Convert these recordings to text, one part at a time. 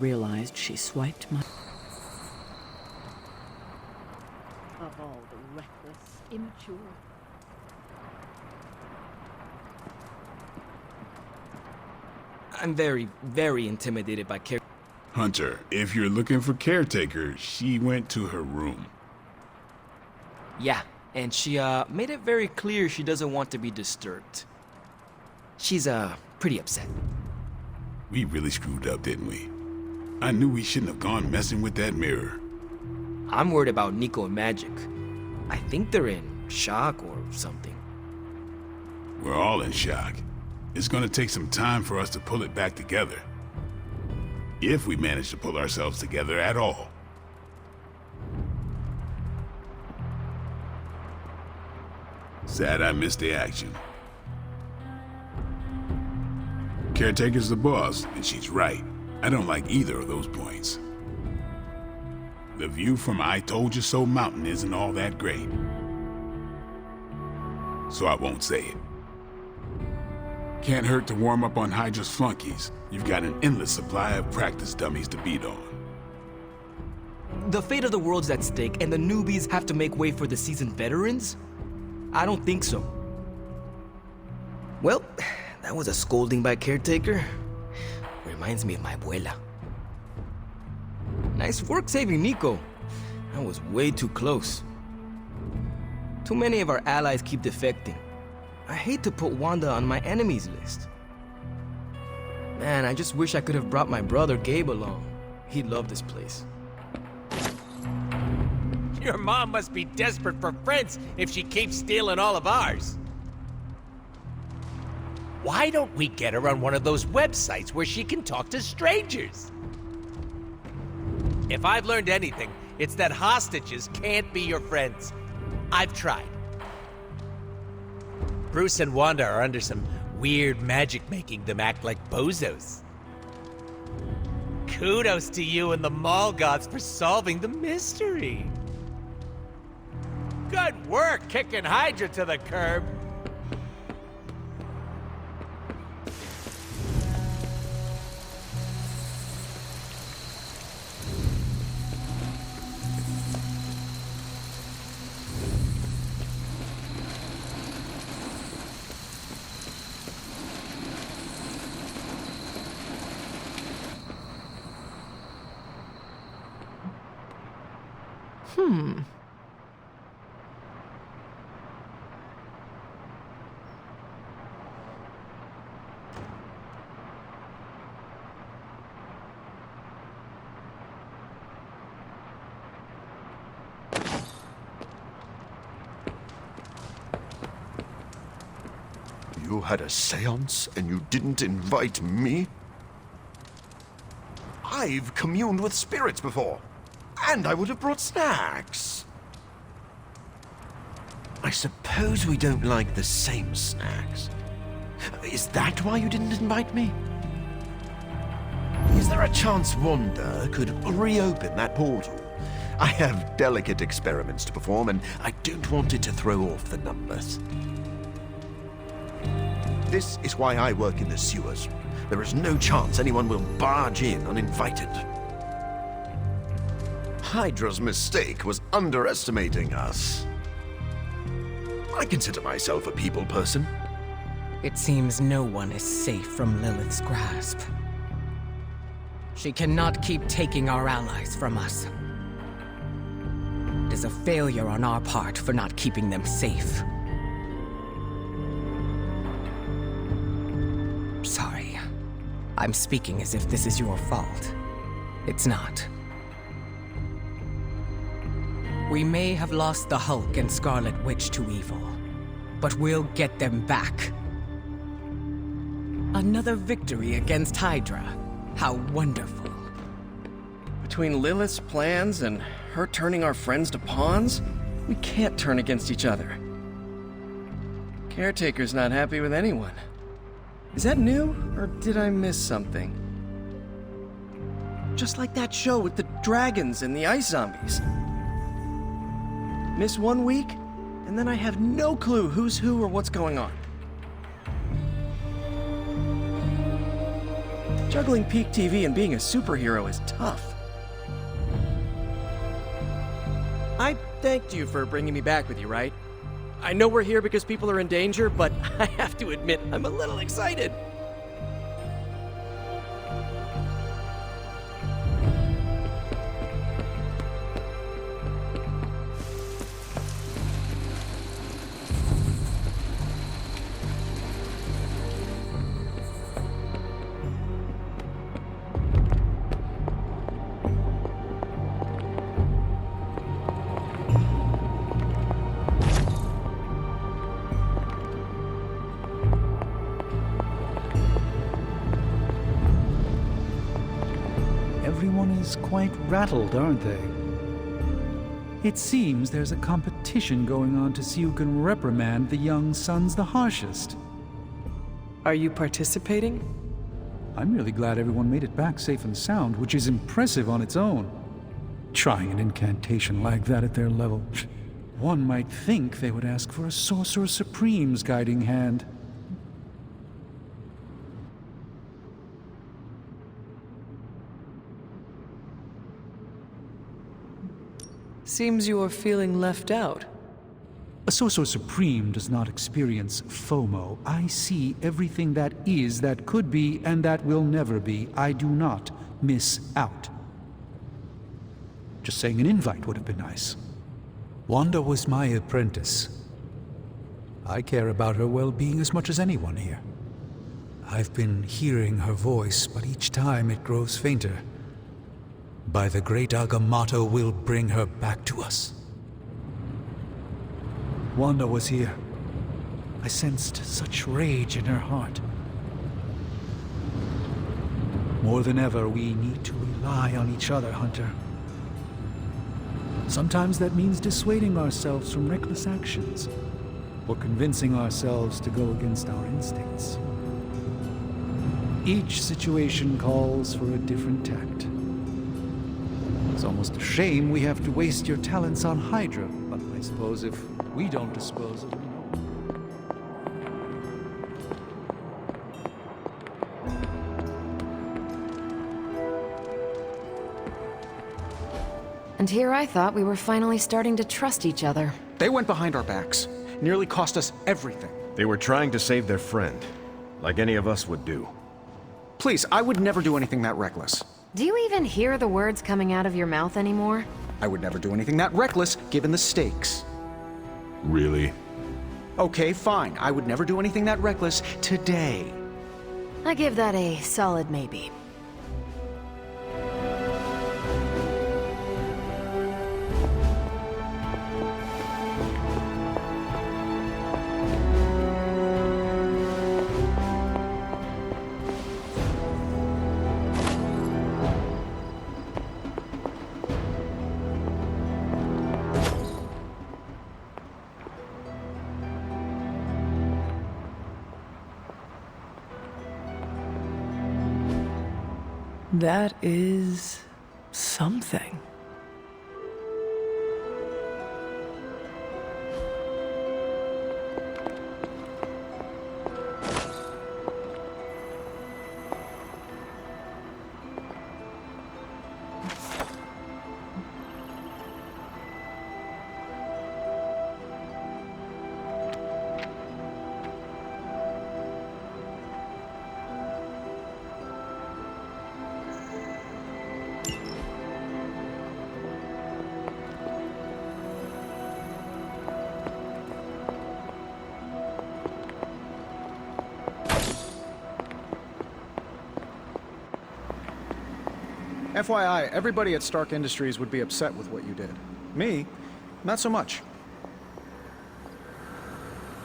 Realized she swiped my... Of all the reckless, immature. I'm very intimidated by Hunter, if you're looking for Caretaker, she went to her room. Yeah, and she made it very clear she doesn't want to be disturbed. She's pretty upset. We really screwed up, didn't we? I knew we shouldn't have gone messing with that mirror. I'm worried about Nico and Magic. I think they're in shock or something. We're all in shock. It's gonna take some time for us to pull it back together. If we manage to pull ourselves together at all. Sad I missed the action. Caretaker's the boss, and she's right. I don't like either of those points. The view from I Told You So Mountain isn't all that great. So I won't say it. Can't hurt to warm up on Hydra's flunkies. You've got an endless supply of practice dummies to beat on. The fate of the world's at stake, and the newbies have to make way for the seasoned veterans? I don't think so. Well, that was a scolding by Caretaker. Reminds me of my abuela. Nice work saving Nico. That was way too close. Too many of our allies keep defecting. I hate to put Wanda on my enemies list. Man, I just wish I could have brought my brother Gabe along. He'd love this place. Your mom must be desperate for friends if she keeps stealing all of ours. Why don't we get her on one of those websites where she can talk to strangers? If I've learned anything, it's that hostages can't be your friends. I've tried. Bruce and Wanda are under some weird magic making them act like bozos. Kudos to you and the mall gods for solving the mystery. Good work kicking Hydra to the curb. You had a seance and you didn't invite me? I've communed with spirits before, and I would have brought snacks. I suppose we don't like the same snacks. Is that why you didn't invite me? Is there a chance Wanda could reopen that portal? I have delicate experiments to perform, and I don't want it to throw off the numbers. This is why I work in the sewers. There is no chance anyone will barge in uninvited. Hydra's mistake was underestimating us. I consider myself a people person. It seems no one is safe from Lilith's grasp. She cannot keep taking our allies from us. It is a failure on our part for not keeping them safe. Sorry. I'm speaking as if this is your fault. It's not. We may have lost the Hulk and Scarlet Witch to evil, but we'll get them back. Another victory against Hydra. How wonderful. Between Lilith's plans and her turning our friends to pawns, we can't turn against each other. Caretaker's not happy with anyone. Is that new, or did I miss something? Just like that show with the dragons and the ice zombies. Miss 1 week, and then I have no clue who's who or what's going on. Juggling peak TV and being a superhero is tough. I thanked you for bringing me back with you, right? I know we're here because people are in danger, but I have to admit, I'm a little excited. Everyone is quite rattled, aren't they? It seems there's a competition going on to see who can reprimand the young sons the harshest. Are you participating? I'm really glad everyone made it back safe and sound, which is impressive on its own. Trying an incantation like that at their level. One might think they would ask for a Sorcerer Supreme's guiding hand. Seems you are feeling left out. A Sorcerer Supreme does not experience FOMO. I see everything that is, that could be, and that will never be. I do not miss out. Just saying an invite would have been nice. Wanda was my apprentice. I care about her well-being as much as anyone here. I've been hearing her voice, but each time it grows fainter. By the great Agamotto, will bring her back to us. Wanda was here. I sensed such rage in her heart. More than ever, we need to rely on each other, Hunter. Sometimes that means dissuading ourselves from reckless actions, or convincing ourselves to go against our instincts. Each situation calls for a different tact. It's almost a shame we have to waste your talents on Hydra, but I suppose if we don't dispose of them... And here I thought we were finally starting to trust each other. They went behind our backs. Nearly cost us everything. They were trying to save their friend, like any of us would do. Please, I would never do anything that reckless. Do you even hear the words coming out of your mouth anymore? I would never do anything that reckless, given the stakes. Really? Okay, fine. I would never do anything that reckless today. I give that a solid maybe. That is something. FYI, everybody at Stark Industries would be upset with what you did. Me, not so much.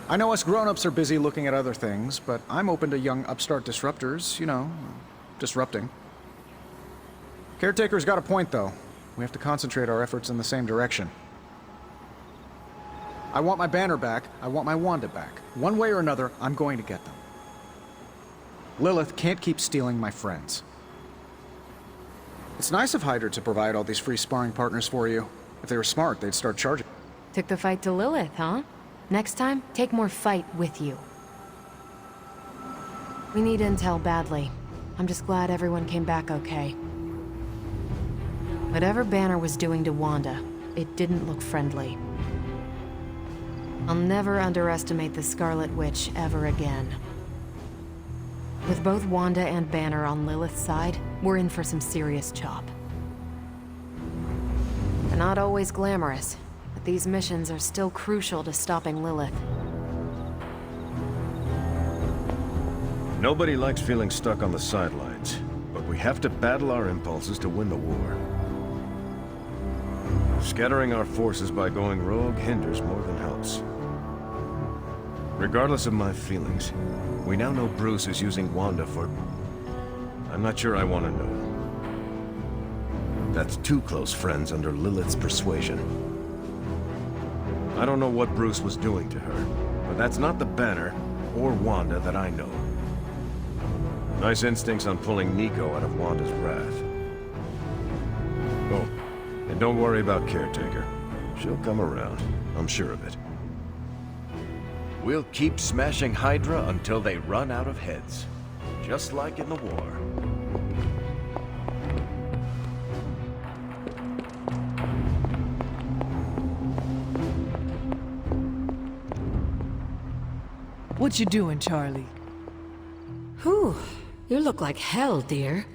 I know us grown-ups are busy looking at other things, but I'm open to young upstart disruptors, you know, disrupting. Caretaker's got a point, though. We have to concentrate our efforts in the same direction. I want my banner back, I want my Wanda back. One way or another, I'm going to get them. Lilith can't keep stealing my friends. It's nice of Hydra to provide all these free sparring partners for you. If they were smart, they'd start charging. Took the fight to Lilith, huh? Next time, take more fight with you. We need intel badly. I'm just glad everyone came back okay. Whatever Banner was doing to Wanda, it didn't look friendly. I'll never underestimate the Scarlet Witch ever again. With both Wanda and Banner on Lilith's side, we're in for some serious chop. They're not always glamorous, but these missions are still crucial to stopping Lilith. Nobody likes feeling stuck on the sidelines, but we have to battle our impulses to win the war. Scattering our forces by going rogue hinders more than helps. Regardless of my feelings, we now know Bruce is using Wanda for... I'm not sure I want to know. That's two close friends under Lilith's persuasion. I don't know what Bruce was doing to her, but that's not the Banner or Wanda that I know. Nice instincts on pulling Nico out of Wanda's wrath. Oh, and don't worry about Caretaker. She'll come around, I'm sure of it. We'll keep smashing Hydra until they run out of heads. Just like in the war. What you doing, Charlie? Whew, you look like hell, dear.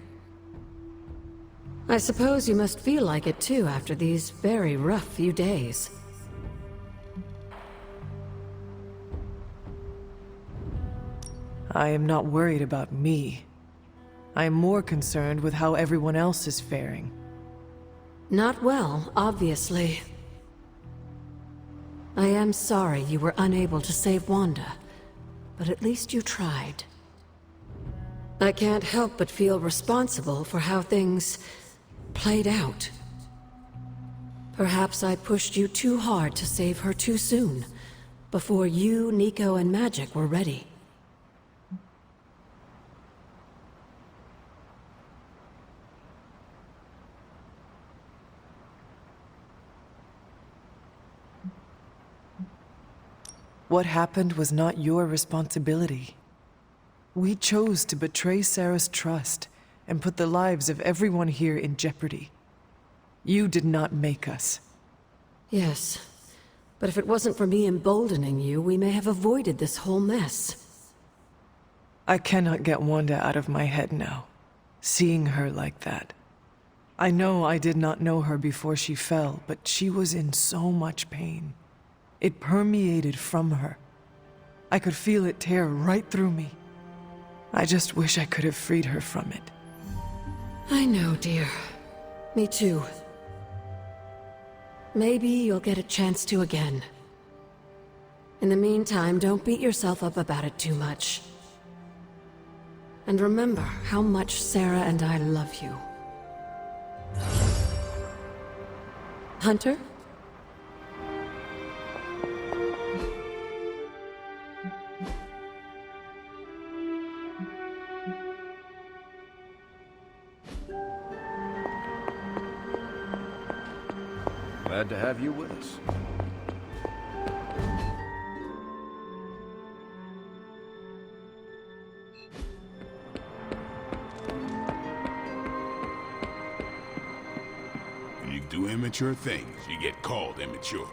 I suppose you must feel like it too after these very rough few days. I am not worried about me. I am more concerned with how everyone else is faring. Not well, obviously. I am sorry you were unable to save Wanda, but at least you tried. I can't help but feel responsible for how things played out. Perhaps I pushed you too hard to save her too soon, before you, Nico, and Magic were ready. What happened was not your responsibility. We chose to betray Sarah's trust and put the lives of everyone here in jeopardy. You did not make us. Yes, but if it wasn't for me emboldening you, we may have avoided this whole mess. I cannot get Wanda out of my head now, seeing her like that. I know I did not know her before she fell, but she was in so much pain. It permeated from her. I could feel it tear right through me. I just wish I could have freed her from it. I know, dear. Me too. Maybe you'll get a chance to again. In the meantime, don't beat yourself up about it too much. And remember how much Sarah and I love you. Hunter? Glad to have you with us. When you do immature things, you get called immature.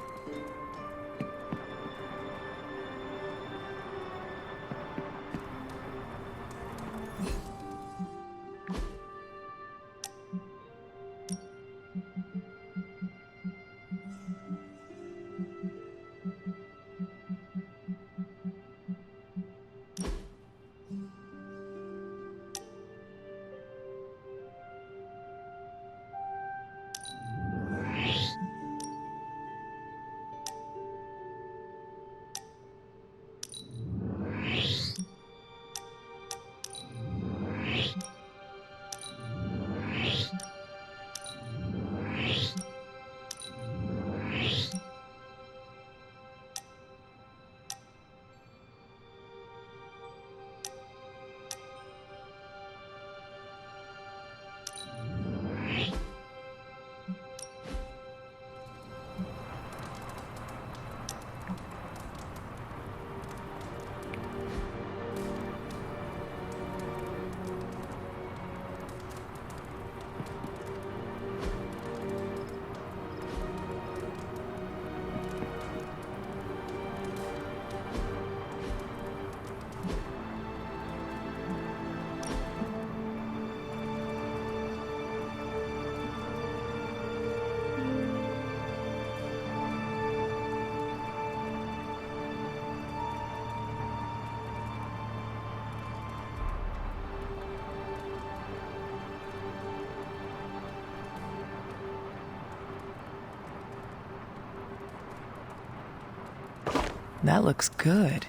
That looks good.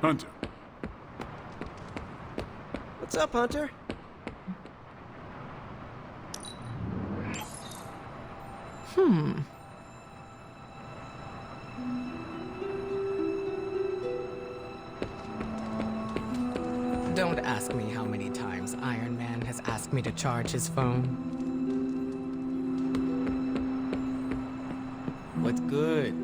Hunter. What's up, Hunter? Don't ask me how many times Iron Man has asked me to charge his phone. What's good?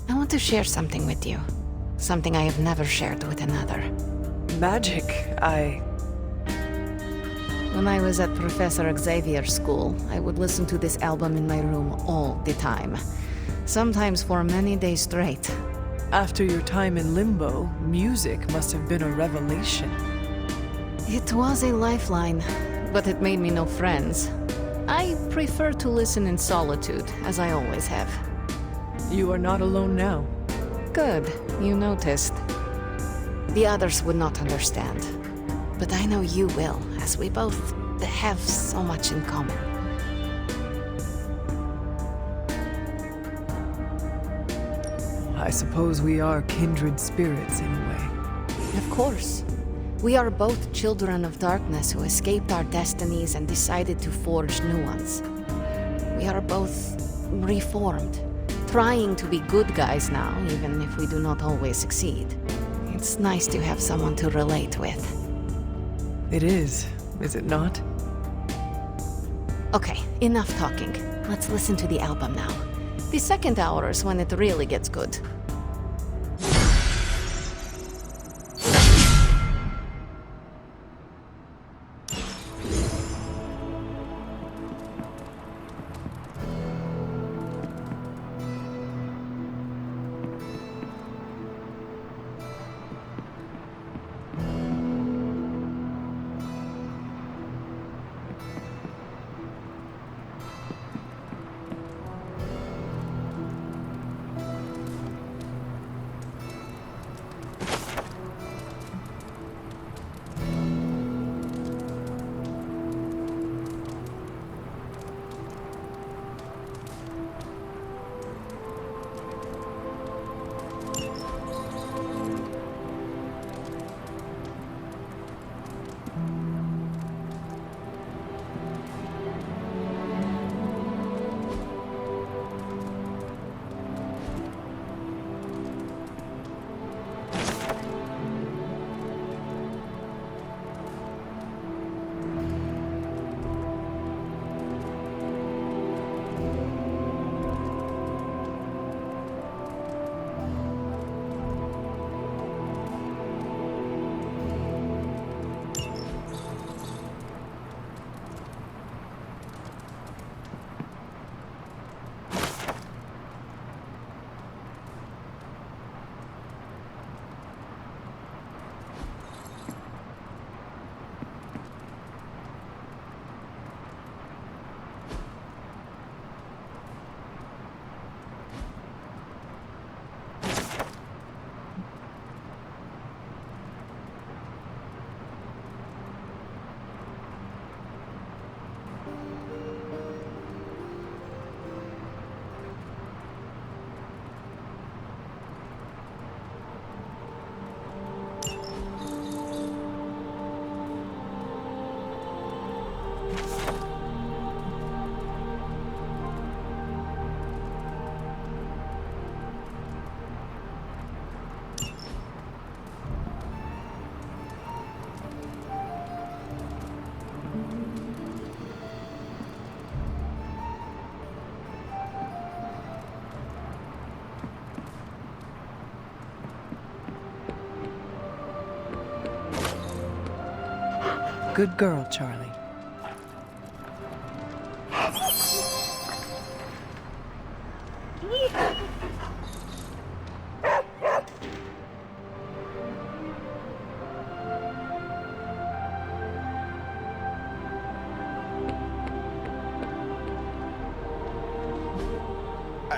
I want to share something with you. Something I have never shared with another. Magic, When I was at Professor Xavier's school, I would listen to this album in my room all the time. Sometimes for many days straight. After your time in Limbo, music must have been a revelation. It was a lifeline, but it made me no friends. I prefer to listen in solitude, as I always have. You are not alone now. Good, you noticed. The others would not understand. But I know you will, as we both have so much in common. I suppose we are kindred spirits in a way. Of course. We are both children of darkness who escaped our destinies and decided to forge new ones. We are both reformed, trying to be good guys now, even if we do not always succeed. It's nice to have someone to relate with. It is it not? Okay, enough talking. Let's listen to the album now. The second hour is when it really gets good. Good girl, Charlie.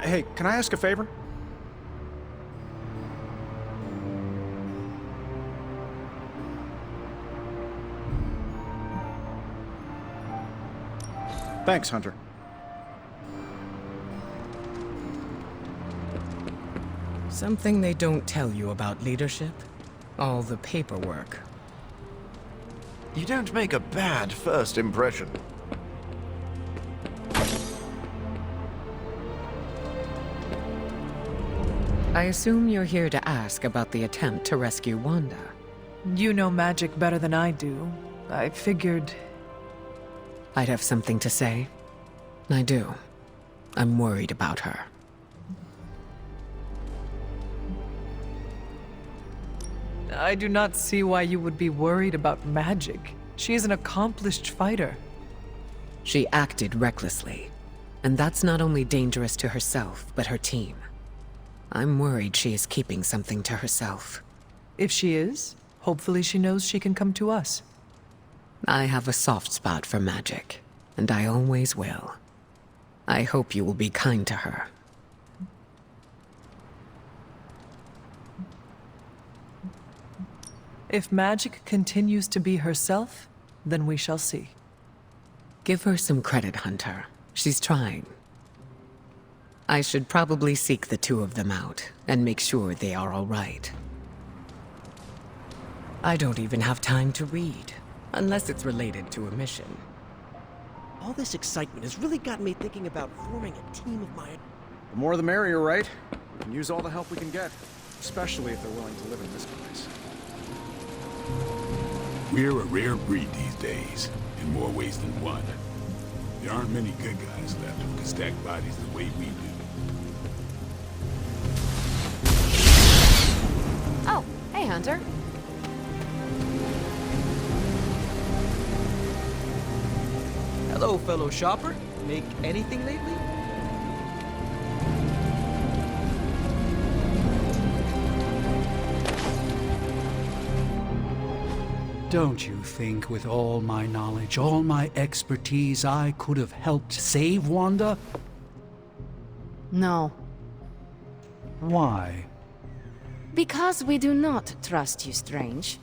Hey, can I ask a favor? Thanks, Hunter. Something they don't tell you about leadership? All the paperwork. You don't make a bad first impression. I assume you're here to ask about the attempt to rescue Wanda. You know magic better than I do. I figured... I'd have something to say. I do. I'm worried about her. I do not see why you would be worried about magic. She is an accomplished fighter. She acted recklessly, and that's not only dangerous to herself, but her team. I'm worried she is keeping something to herself. If she is, hopefully she knows she can come to us. I have a soft spot for magic, and I always will. I hope you will be kind to her. If magic continues to be herself, then we shall see. Give her some credit, Hunter. She's trying. I should probably seek the two of them out and make sure they are all right. I don't even have time to read, unless it's related to a mission. All this excitement has really gotten me thinking about forming a team of my... The more the merrier, right? We can use all the help we can get, especially if they're willing to live in this place. We're a rare breed these days, in more ways than one. There aren't many good guys left who can stack bodies the way we do. Oh, hey, Hunter. Hello, fellow shopper. Make anything lately? Don't you think with all my knowledge, all my expertise, I could have helped save Wanda? No. Why? Because we do not trust you, Strange.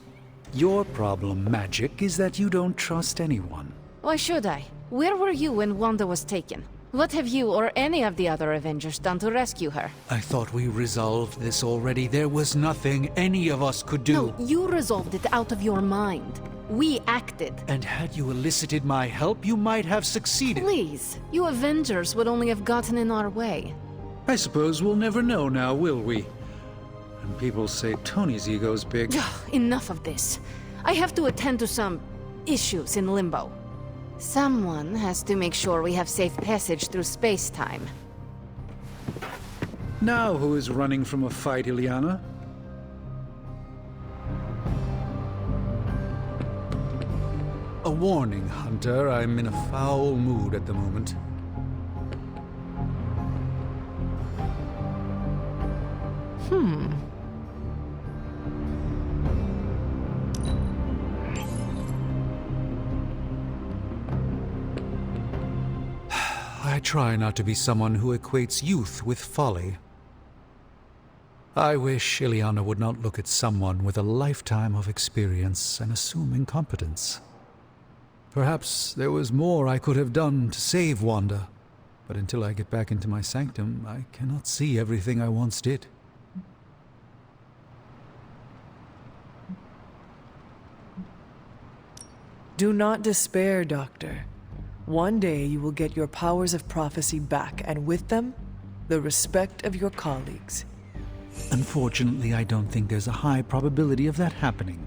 Your problem, Magic, is that you don't trust anyone. Why should I? Where were you when Wanda was taken? What have you or any of the other Avengers done to rescue her? I thought we resolved this already. There was nothing any of us could do. No, you resolved it out of your mind. We acted. And had you elicited my help, you might have succeeded. Please, you Avengers would only have gotten in our way. I suppose we'll never know now, will we? And people say Tony's ego's big. Enough of this. I have to attend to some issues in Limbo. Someone has to make sure we have safe passage through space-time. Now who is running from a fight, Ileana? A warning, Hunter. I'm in a foul mood at the moment. I try not to be someone who equates youth with folly. I wish Ileana would not look at someone with a lifetime of experience and assume incompetence. Perhaps there was more I could have done to save Wanda, but until I get back into my sanctum, I cannot see everything I once did. Do not despair, Doctor. One day you will get your powers of prophecy back, and with them, the respect of your colleagues. Unfortunately, I don't think there's a high probability of that happening.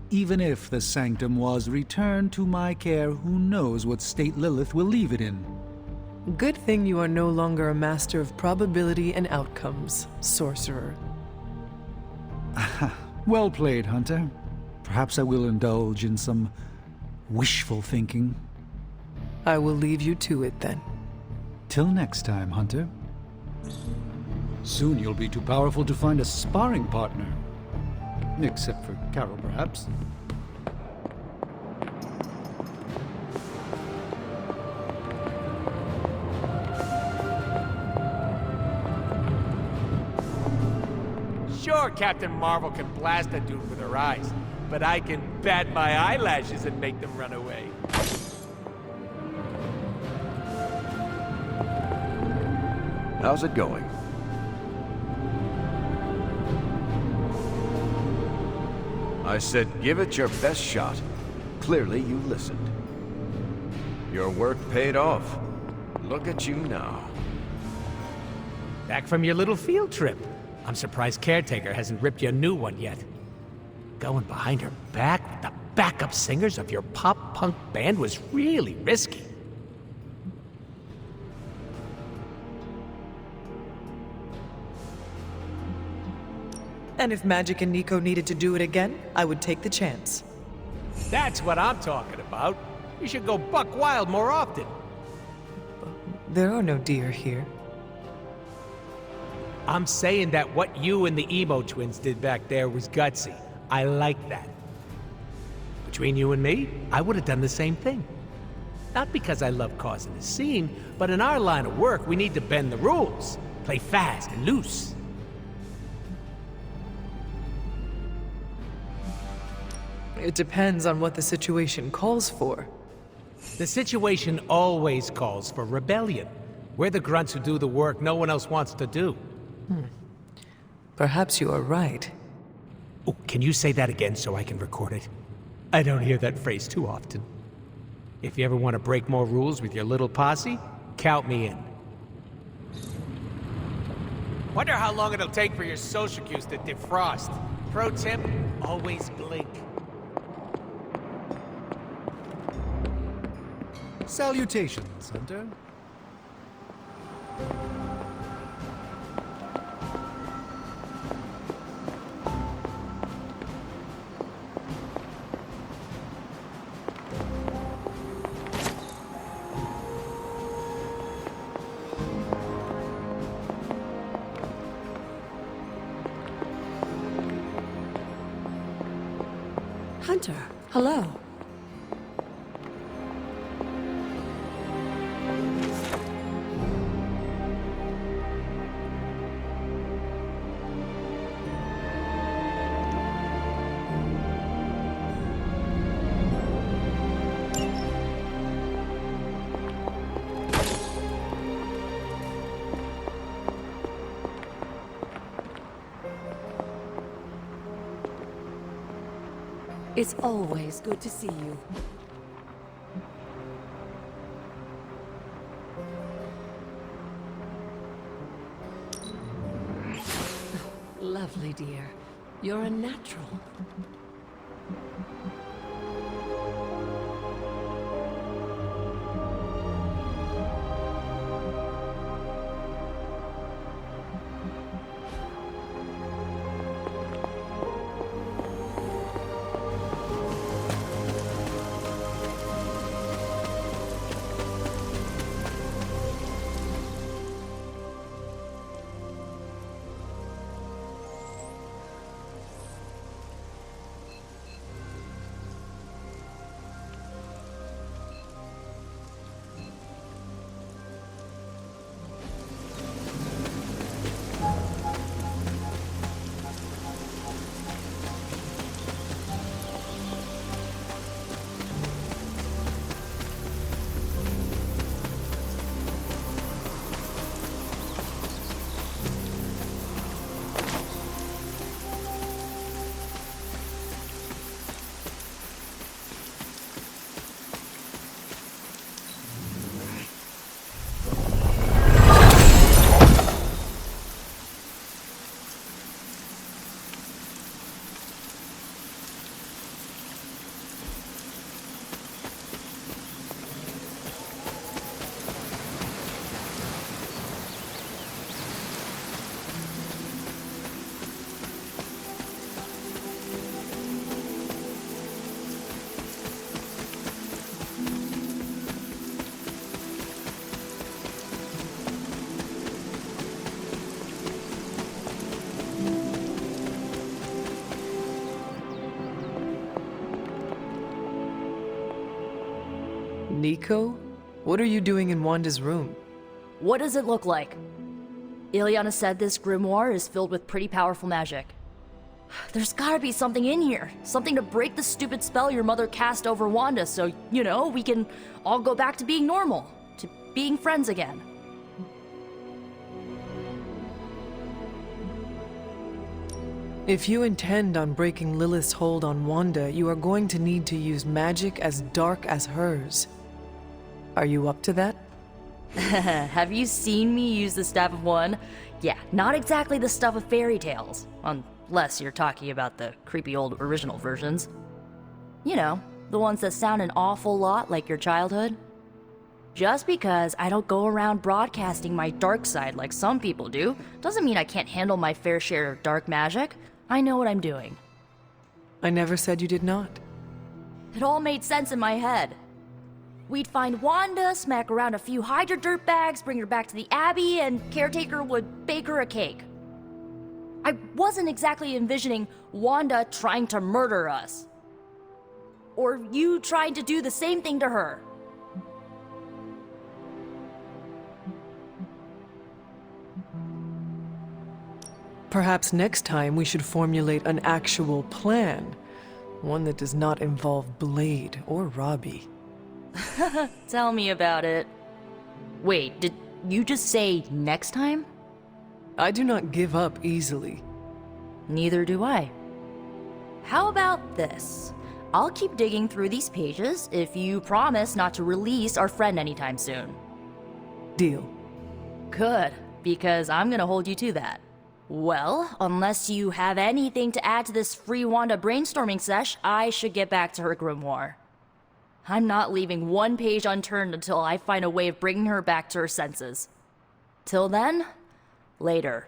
Even if the sanctum was returned to my care, who knows what state Lilith will leave it in? Good thing you are no longer a master of probability and outcomes, sorcerer. Well played, Hunter. Perhaps I will indulge in some wishful thinking. I will leave you to it then. Till next time, Hunter. Soon you'll be too powerful to find a sparring partner. Except for Carol, perhaps. Sure, Captain Marvel can blast a dude with her eyes, but I can bat my eyelashes and make them run away. How's it going? I said give it your best shot. Clearly you listened. Your work paid off. Look at you now. Back from your little field trip. I'm surprised Caretaker hasn't ripped you a new one yet. Going behind her back with the backup singers of your pop-punk band was really risky. And if Magic and Nico needed to do it again, I would take the chance. That's what I'm talking about. You should go buck wild more often. There are no deer here. I'm saying that what you and the Emo twins did back there was gutsy. I like that. Between you and me, I would have done the same thing. Not because I love causing a scene, but in our line of work, we need to bend the rules. Play fast and loose. It depends on what the situation calls for. The situation always calls for rebellion. We're the grunts who do the work no one else wants to do. Perhaps you are right. Oh, can you say that again so I can record it? I don't hear that phrase too often. If you ever want to break more rules with your little posse, count me in. Wonder how long it'll take for your social cues to defrost. Pro tip, always blink. Salutations, Hunter. Hunter, hello. It's always good to see you. Lovely, dear. You're a natural. Nico? What are you doing in Wanda's room? What does it look like? Ilyana said this grimoire is filled with pretty powerful magic. There's gotta be something in here. Something to break the stupid spell your mother cast over Wanda so, you know, we can all go back to being normal. To being friends again. If you intend on breaking Lilith's hold on Wanda, you are going to need to use magic as dark as hers. Are you up to that? Have you seen me use the Staff of One? Yeah, not exactly the stuff of fairy tales. Unless you're talking about the creepy old original versions. You know, the ones that sound an awful lot like your childhood. Just because I don't go around broadcasting my dark side like some people do, doesn't mean I can't handle my fair share of dark magic. I know what I'm doing. I never said you did not. It all made sense in my head. We'd find Wanda, smack around a few Hydra dirtbags, bring her back to the Abbey, and Caretaker would bake her a cake. I wasn't exactly envisioning Wanda trying to murder us. Or you trying to do the same thing to her. Perhaps next time we should formulate an actual plan. One that does not involve Blade or Robbie. Tell me about it. Wait, did you just say next time? I do not give up easily. Neither do I. How about this? I'll keep digging through these pages if you promise not to release our friend anytime soon. Deal. Good, because I'm gonna hold you to that. Well, unless you have anything to add to this free Wanda brainstorming sesh, I should get back to her grimoire. I'm not leaving one page unturned until I find a way of bringing her back to her senses. Till then, later.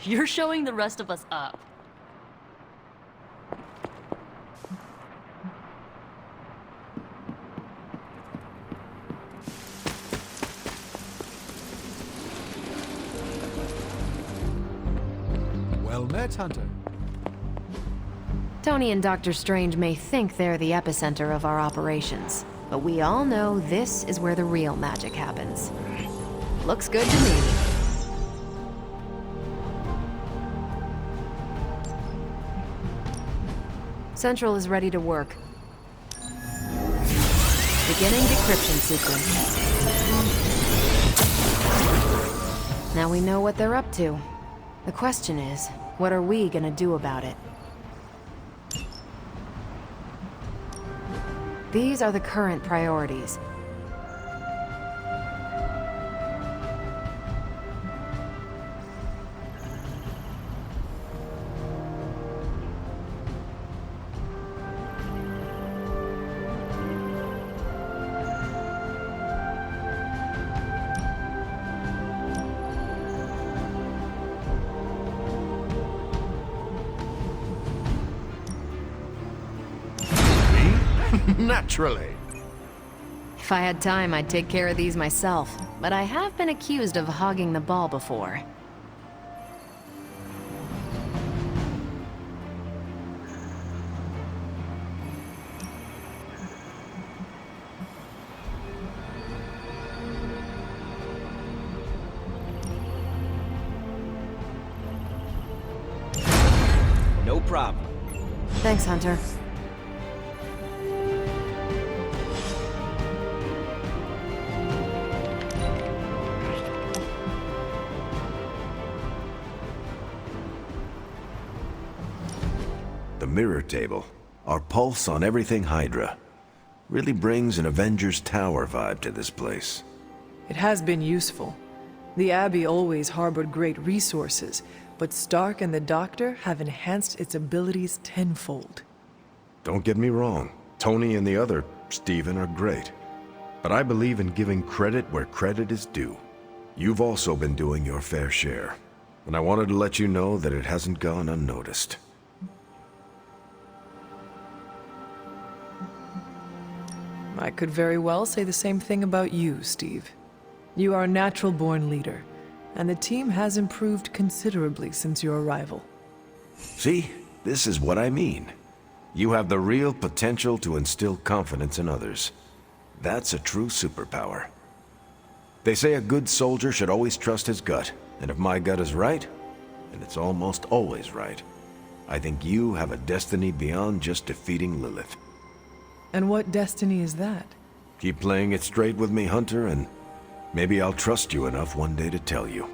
You're showing the rest of us up. Well met, Hunter. Tony and Dr. Strange may think they're the epicenter of our operations, but we all know this is where the real magic happens. Looks good to me. Central is ready to work. Beginning decryption sequence. Now we know what they're up to. The question is, what are we gonna do about it? These are the current priorities. Naturally. If I had time, I'd take care of these myself, but I have been accused of hogging the ball before. No problem. Thanks, Hunter. The mirror table, our pulse on everything Hydra, really brings an Avengers Tower vibe to this place. It has been useful. The Abbey always harbored great resources, but Stark and the Doctor have enhanced its abilities tenfold. Don't get me wrong, Tony and the other Stephen are great. But I believe in giving credit where credit is due. You've also been doing your fair share, and I wanted to let you know that it hasn't gone unnoticed. I could very well say the same thing about you, Steve. You are a natural-born leader, and the team has improved considerably since your arrival. See? This is what I mean. You have the real potential to instill confidence in others. That's a true superpower. They say a good soldier should always trust his gut, and if my gut is right, and it's almost always right, I think you have a destiny beyond just defeating Lilith. And what destiny is that? Keep playing it straight with me, Hunter, and maybe I'll trust you enough one day to tell you.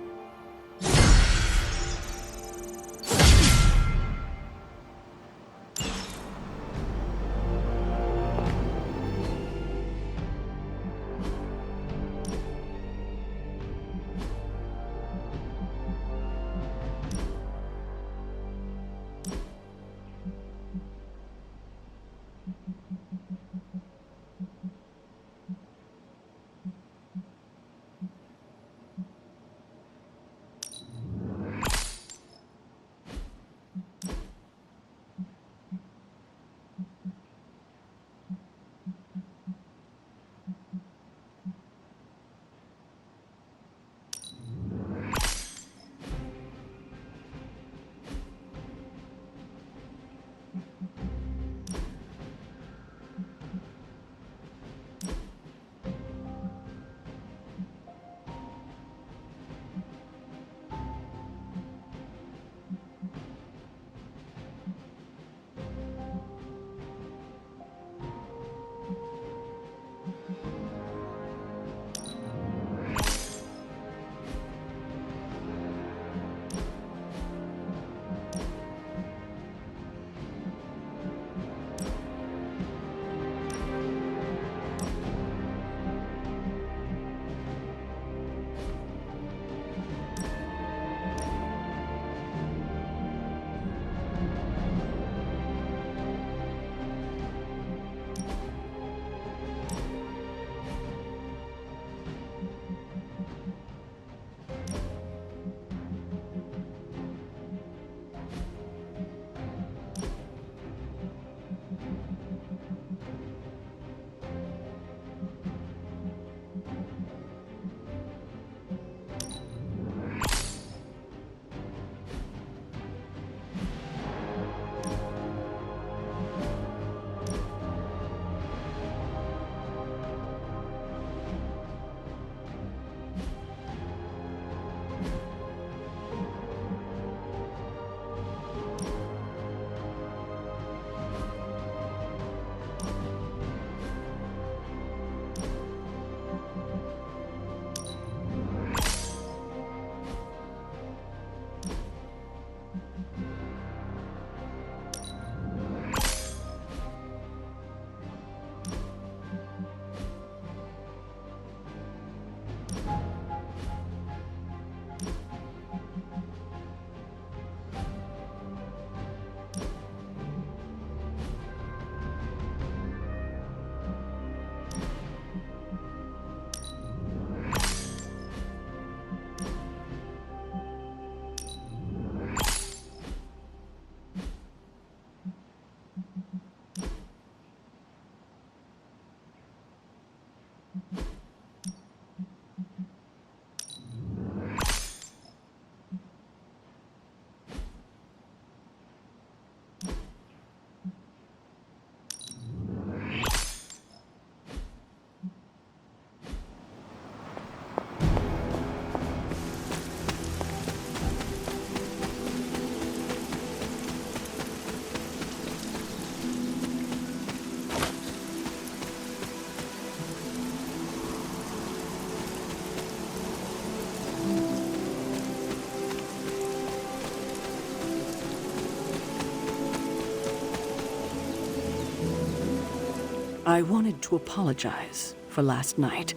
I wanted to apologize for last night.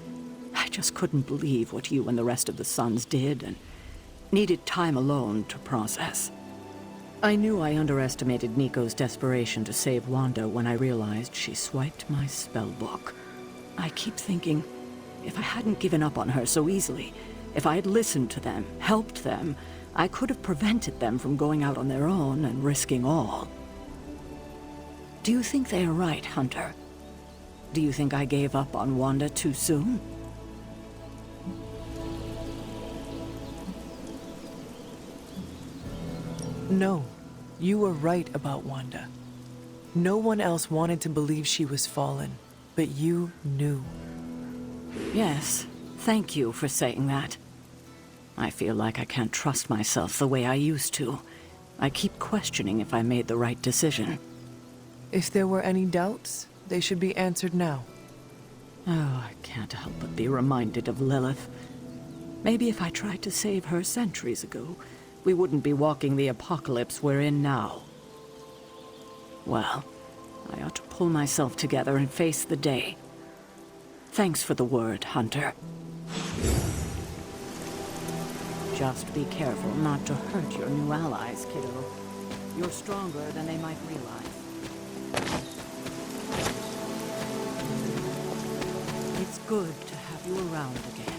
I just couldn't believe what you and the rest of the Sons did and needed time alone to process. I knew I underestimated Nico's desperation to save Wanda when I realized she swiped my spellbook. I keep thinking, if I hadn't given up on her so easily, if I had listened to them, helped them, I could have prevented them from going out on their own and risking all. Do you think they are right, Hunter? Do you think I gave up on Wanda too soon? No, you were right about Wanda. No one else wanted to believe she was fallen, but you knew. Yes, thank you for saying that. I feel like I can't trust myself the way I used to. I keep questioning if I made the right decision. If there were any doubts, they should be answered now. Oh, I can't help but be reminded of Lilith. Maybe if I tried to save her centuries ago, we wouldn't be walking the apocalypse we're in now. Well, I ought to pull myself together and face the day. Thanks for the word, Hunter. Just be careful not to hurt your new allies, kiddo. You're stronger than they might realize. It's good to have you around again.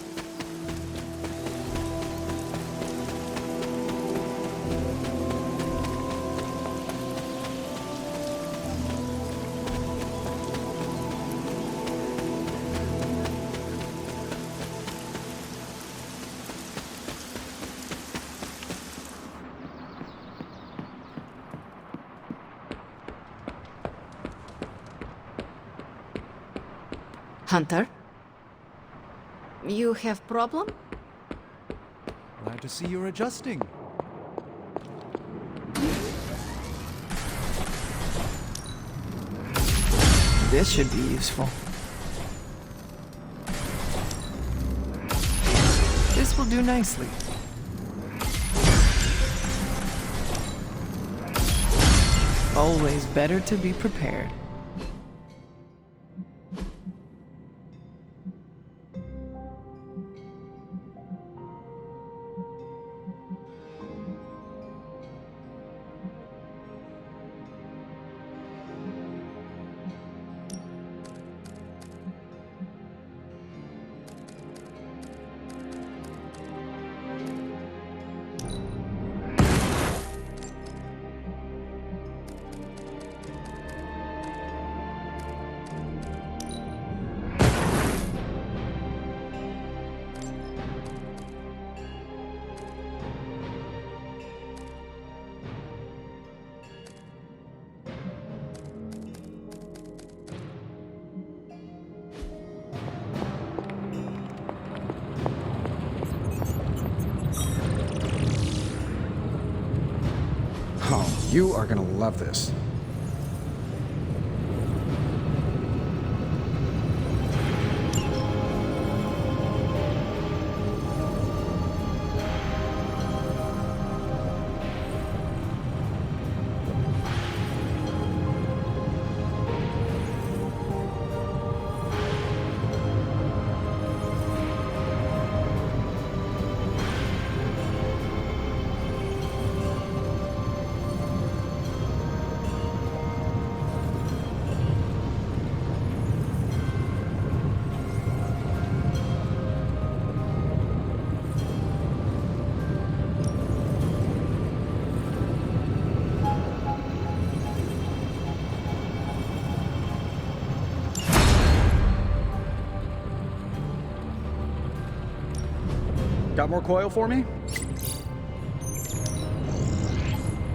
Hunter? You have problem? Glad to see you're adjusting. This should be useful. This will do nicely. Always better to be prepared. Oh, you are gonna love this. Got more coil for me?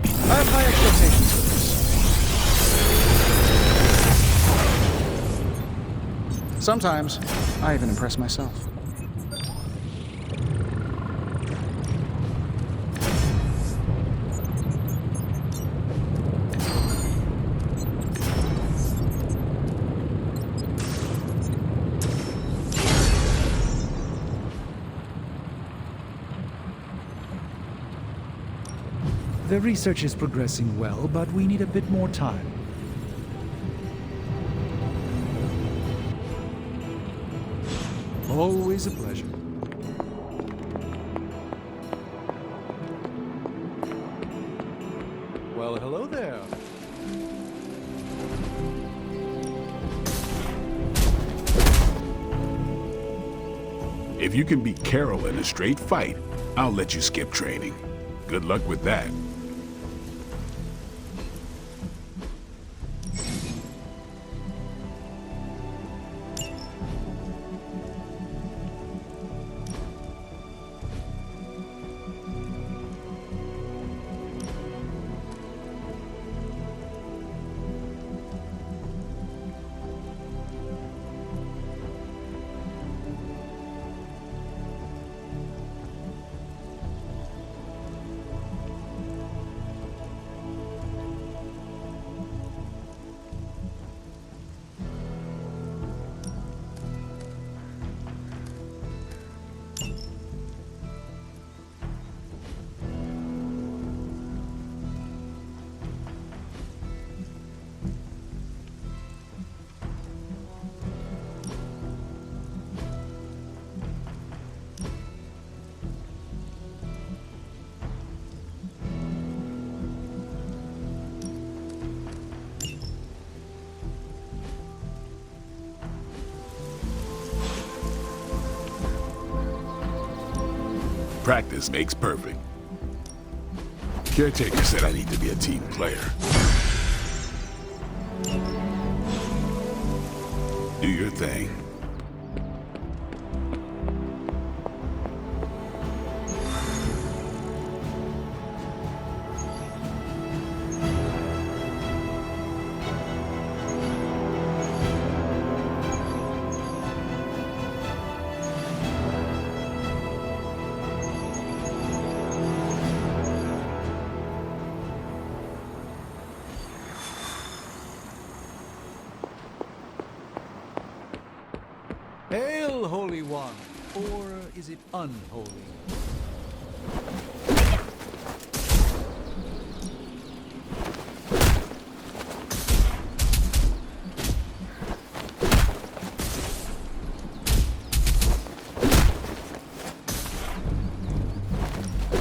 I have high expectations for this. Sometimes, I even impress myself. The research is progressing well, but we need a bit more time. Always a pleasure. Well, hello there. If you can beat Carol in a straight fight, I'll let you skip training. Good luck with that. Practice makes perfect. Caretaker said I need to be a team player. Do your thing. Hail, Holy One! Or is it unholy?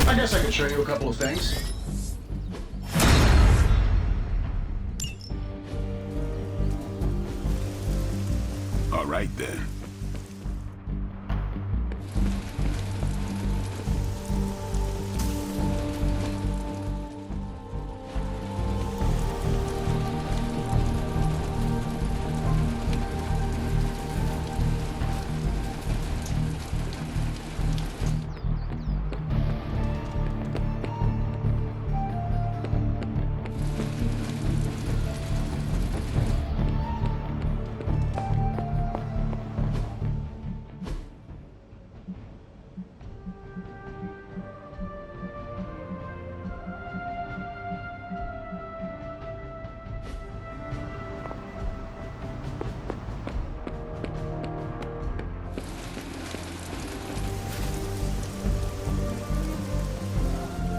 I guess I could show you a couple of things. All right then.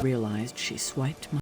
Realized she swiped my